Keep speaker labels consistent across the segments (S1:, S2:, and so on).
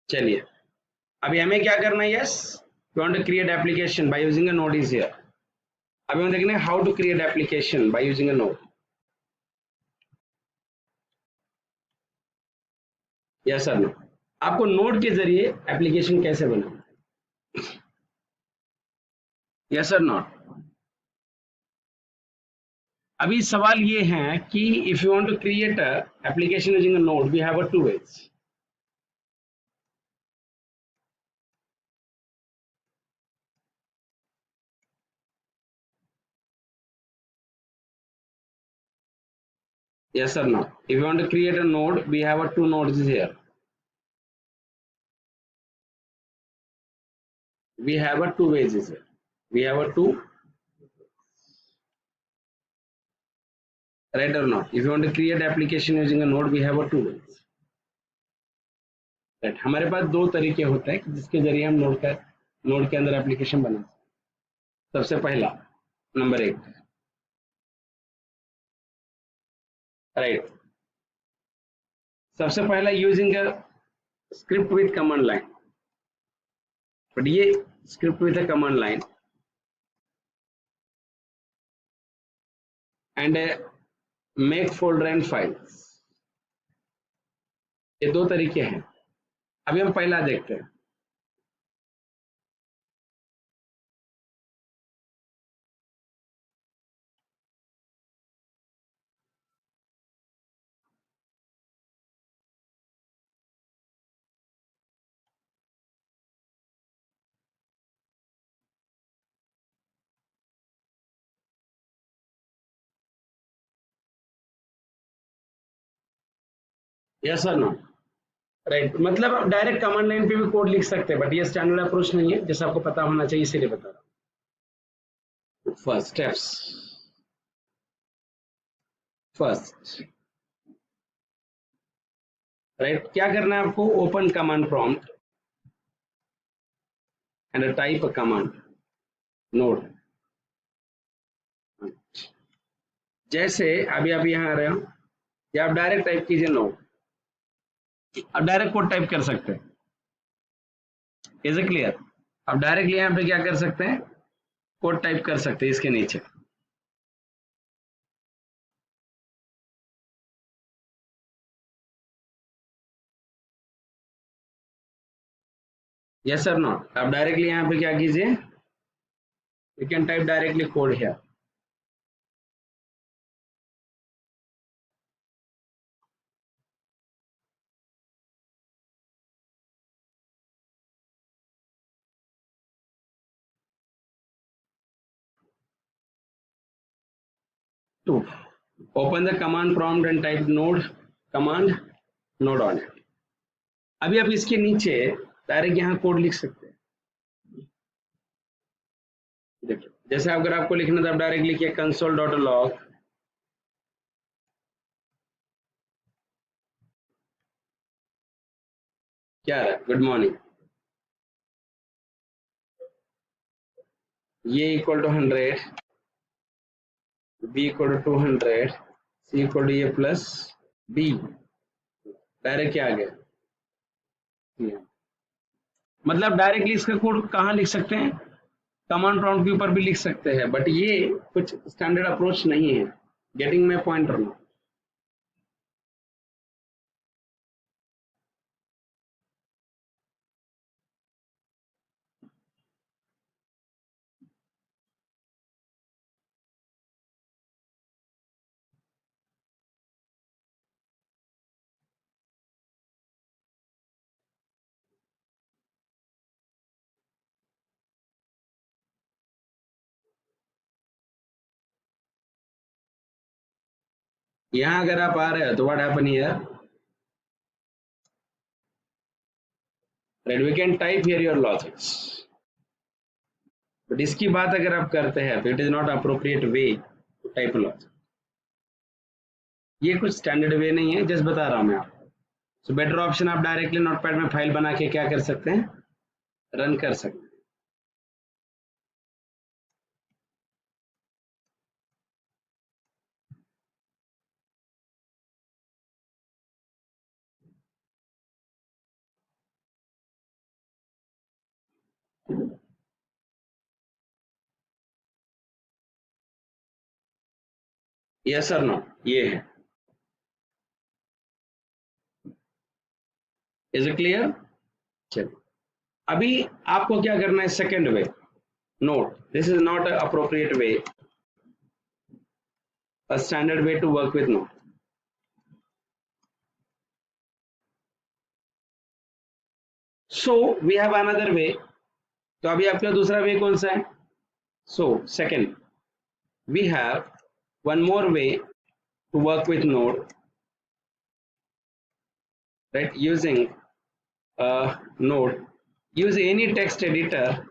S1: चलिए अभी हमें क्या करना है, yes we want to create application by using a node is here. अभी हम देखना है how to create application by using a node. Yes sir no, आपको नोड के जरिए एप्लीकेशन कैसे बनाना है, यस सर नो। अभी सवाल ये है कि if you want to create a application using a node we have a two ways. Yes or no? If you want to create a node, we have a two nodes here. We have a two ways here. We have a two, right or not? If you want to create application using a node, we have a two ways. Right. हमारे पास दो तरीके होते हैं जिसके जरिए हम node के अंदर एप्लीकेशन बना सकते हैं। सबसे पहला नंबर एक, राइट, सबसे पहला using script with command line. But ये script with a command line and make folder and files, ये दो तरीके हैं। अभी हम पहला देखते हैं। यस और नो, राइट, मतलब आप डायरेक्ट कमांड लाइन पे भी कोड लिख सकते हैं, बट ये स्टैंडर्ड अप्रोच नहीं है, जैसा आपको पता होना चाहिए इसीलिए बता रहा हूँ। फर्स्ट स्टेप्स, फर्स्ट, राइट, क्या करना है आपको, open command prompt and type a command node. जैसे अभी आप यहाँ आ रहे हो या आप डायरेक्ट टाइप कीजिए नोड, आप डायरेक्ट कोड टाइप कर सकते हैं। Is it clear? आप डायरेक्टली यहाँ पे क्या कर सकते हैं, कोड टाइप कर सकते हैं इसके नीचे। यस सर नो, आप डायरेक्टली यहाँ पे क्या कीजिए, you can type directly code here. Two, open the command prompt and type node command node on it। अभी आप इसके नीचे डायरेक्ट यहाँ कोड लिख सकते हैं। देखिए जैसे अगर आपको लिखना था, आप डायरेक्ट लिखिए console.log, क्या है, गुड मॉर्निंग, ये equal to 100, B equal to 200, C equal to A plus B, direct क्या आ गया। मतलब डायरेक्टली इसका कोड कहाँ लिख सकते हैं, कमांड प्रॉम्प्ट के ऊपर भी लिख सकते हैं, बट ये कुछ स्टैंडर्ड अप्रोच नहीं है। गेटिंग माई पॉइंट और नॉट? यहाँ अगर आप आ रहे हो तो what happen here, right, we can type here your logics, but इसकी बात अगर आप करते हैं तो it is not appropriate way to type logic. ये कुछ स्टैंडर्ड वे नहीं है, जस्ट बता रहा हूँ मैं आपको। सो बेटर ऑप्शन, आप डायरेक्टली नोटपैड में फाइल बना के क्या कर सकते हैं, रन कर सकते हैं। यस और नो, ये है। Is it clear? चलिए, अभी आपको क्या करना है, second way, note this is not appropriate way, a standard way to work with node. So we have another way. तो अभी आपका दूसरा वे कौन सा है? So second, we have one more way to work with node, right? Using node, use any text editor,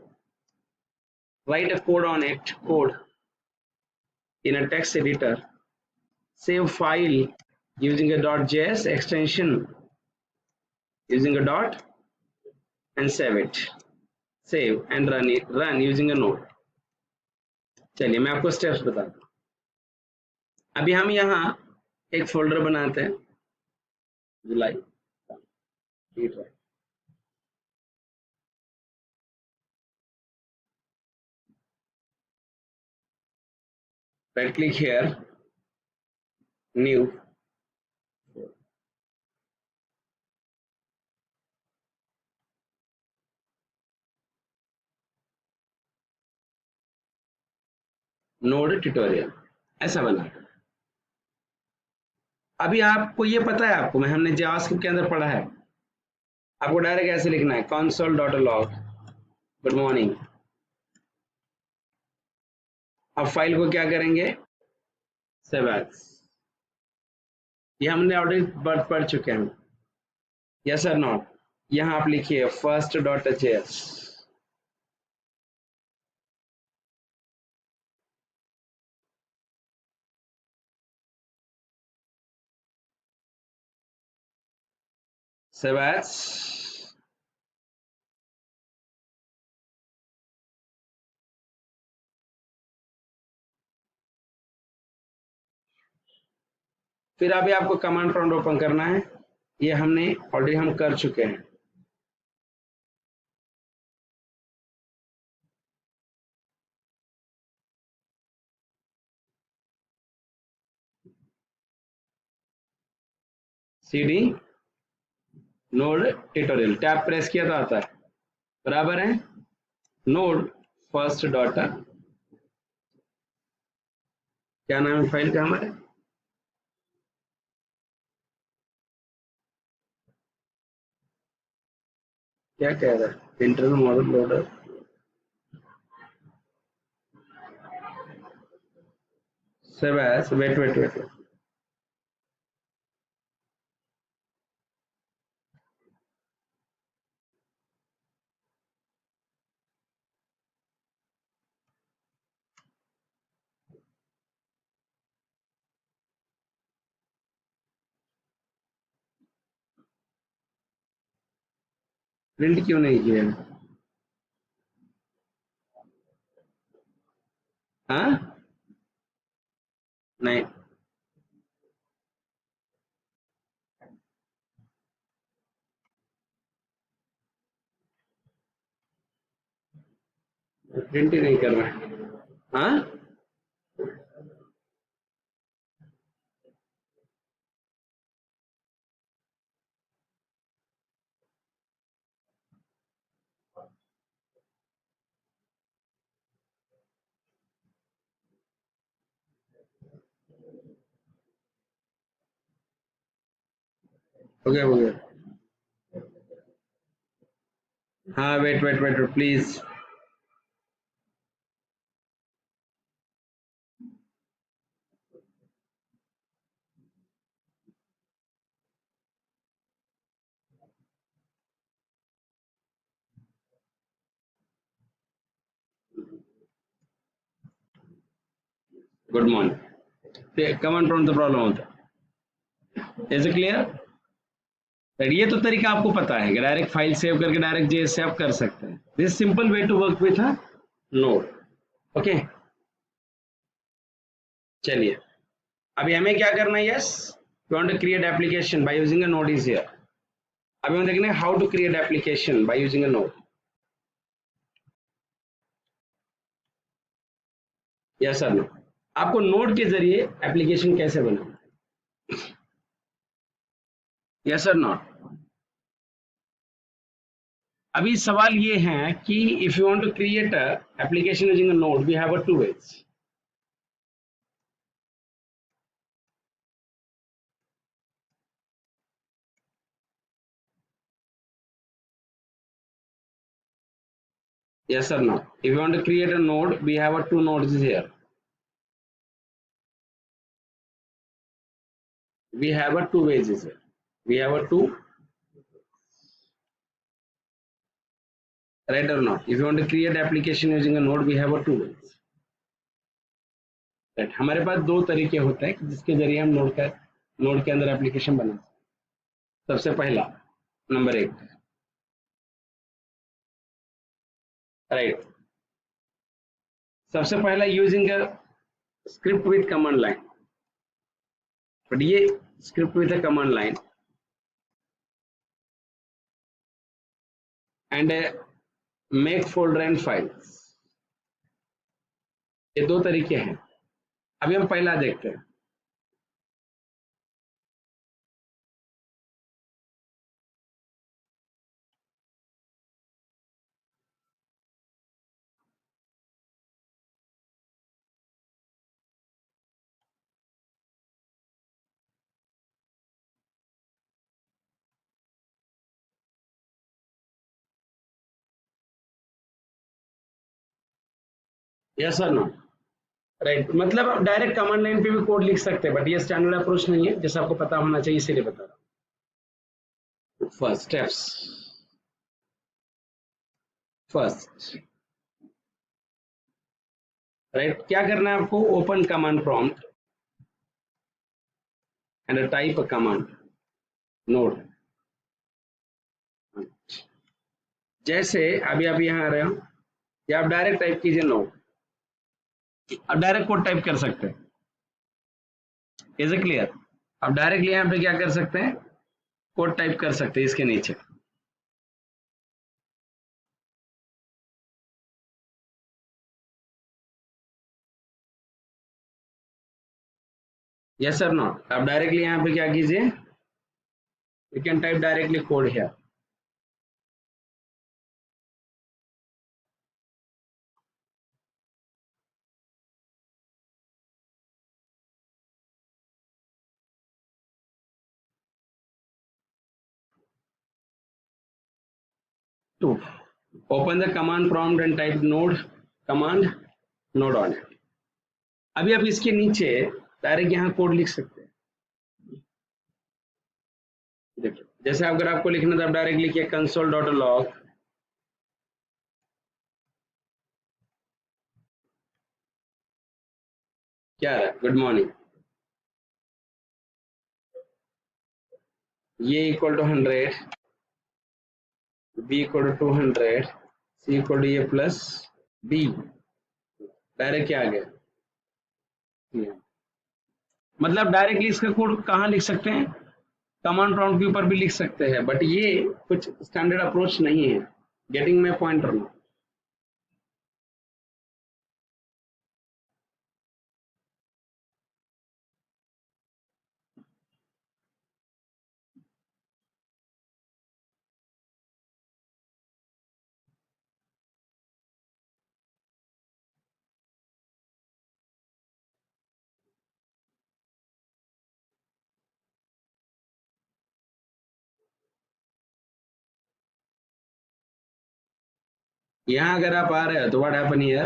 S1: write a code on it, code in a text editor, save file using a .js extension, using a dot, and save it, save and run it, run using a node. चलिए मैं आपको steps बताता हूँ। अभी हम यहाँ एक folder बनाते हैं, जुलाई, right click here, new, node tutorial, ऐसा बना। अभी आपको ये पता है, आपको मैं हमने जावास्क्रिप्ट के अंदर पढ़ा है, आपको डायरेक्ट ऐसे लिखना है, console.log गुड मॉर्निंग। अब फाइल को क्या करेंगे, सेव एज, ये हमने ऑलरेडी पढ़ चुके हैं, यस और नॉट। यहाँ आप लिखिए first.js, सेव एज, फिर अभी आपको कमांड प्रॉम्प्ट ओपन करना है, ये हमने ऑलरेडी हम कर चुके हैं। cd node tutorial, tab press किया तो आता है, बराबर है, नोड फर्स्ट डॉट, क्या नाम है फाइल का हमारे, क्या कह रहा है, internal model loader, save as, wait wait wait, print क्यों नहीं किया? हाँ, नहीं, प्रिंट ही नहीं कर रहा है। हाँ, हो गया हो गया। हाँ, wait wait wait please, good morning, command prompt तो प्रॉब्लम होता है, इज इट क्लियर? ये तो तरीका आपको पता है कि डायरेक्ट फाइल सेव करके डायरेक्ट जेएस से आप कर सकते हैं, this simple way to work with a node. Okay, चलिए अभी हमें क्या करना है, yes we want to create application by using a node is here. अभी हम देखना है how to create application by using a node. Yes sir no. आपको नोड के जरिए एप्लीकेशन कैसे बनाना है? Yes sir no. अभी सवाल ये है कि if you want to create a application using a node we have a two ways. Yes or no? If you want to create a node, we have a two nodes here. We have a two ways here. We have a two, right or not? If you want to create application using a node, we have a two ways. Right. हमारे पास दो तरीके होते हैं जिसके जरिए हम node के अंदर एप्लीकेशन बना सकते हैं। सबसे पहला नंबर एक, राइट। सबसे पहला using script with command line. But ये script with a command line and make folder and files, ये दो तरीके हैं। अभी हम पहला देखते हैं। यस और नो? राइट। मतलब आप डायरेक्ट कमांड लाइन पे भी कोड लिख सकते हैं, बट ये स्टैंडर्ड अप्रोच नहीं है, जैसे आपको पता होना चाहिए इसीलिए बता रहा हूँ। फर्स्ट राइट, क्या करना है आपको? Open command prompt and type a command node. जैसे अभी आप यहाँ आ रहे हो, या आप डायरेक्ट टाइप कीजिए नोड, आप डायरेक्ट कोड टाइप कर सकते हैं। Is it clear? आप डायरेक्टली यहाँ पे क्या कर सकते हैं? कोड टाइप कर सकते हैं इसके नीचे। Yes sir no? आप डायरेक्टली यहाँ पे क्या कीजिए? You can type directly code here. Two, open the command prompt and type node command node on it। अभी आप इसके नीचे डायरेक्ट यहाँ कोड लिख सकते हैं। देखिए, जैसे अगर आपको लिखना था, आप डायरेक्ट लिखिए कंसोल डॉट लॉग क्या है, गुड मॉर्निंग, ये equal to 100, B equal to 200, C equal to A plus B. Direct क्या आ गया? मतलब डायरेक्टली इसका कोड कहाँ लिख सकते हैं? कमांड प्रॉम्प्ट के ऊपर भी लिख सकते हैं, बट ये कुछ स्टैंडर्ड अप्रोच नहीं है। गेटिंग माय पॉइंट और नो? यहाँ अगर आप आ रहे हो तो what happen here?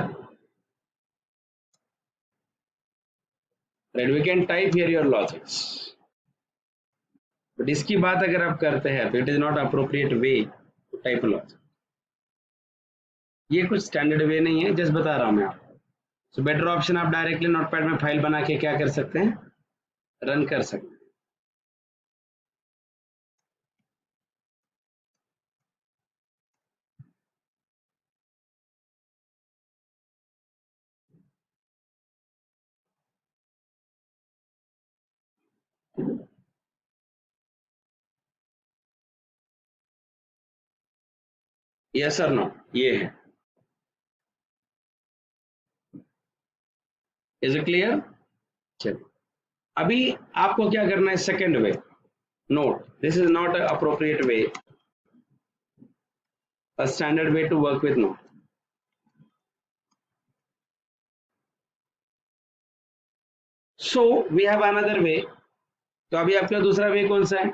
S1: Right, we can type here your logics, but इसकी बात अगर आप करते हैं तो it is not appropriate way to type logic. ये कुछ स्टैंडर्ड वे नहीं है, जस्ट बता रहा हूँ मैं आपको। सो बेटर ऑप्शन, आप डायरेक्टली नोटपैड में फाइल बना के क्या कर सकते हैं? रन कर सकते हैं। यस और नो? ये है। Is it clear? चलिए अभी आपको क्या करना है, second way, note this is not appropriate way, a standard way to work with node. So we have another way. तो अभी आपका दूसरा वे कौन सा है?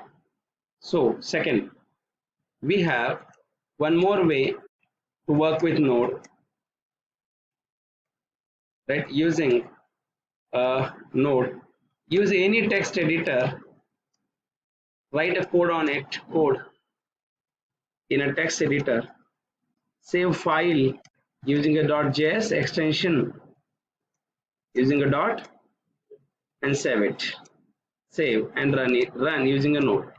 S1: So second, we have one more way to work with node, right? Using node, use any text editor, write a code on it, code in a text editor, save file using a .js extension, using a dot, and save it, save and run it, run using a node.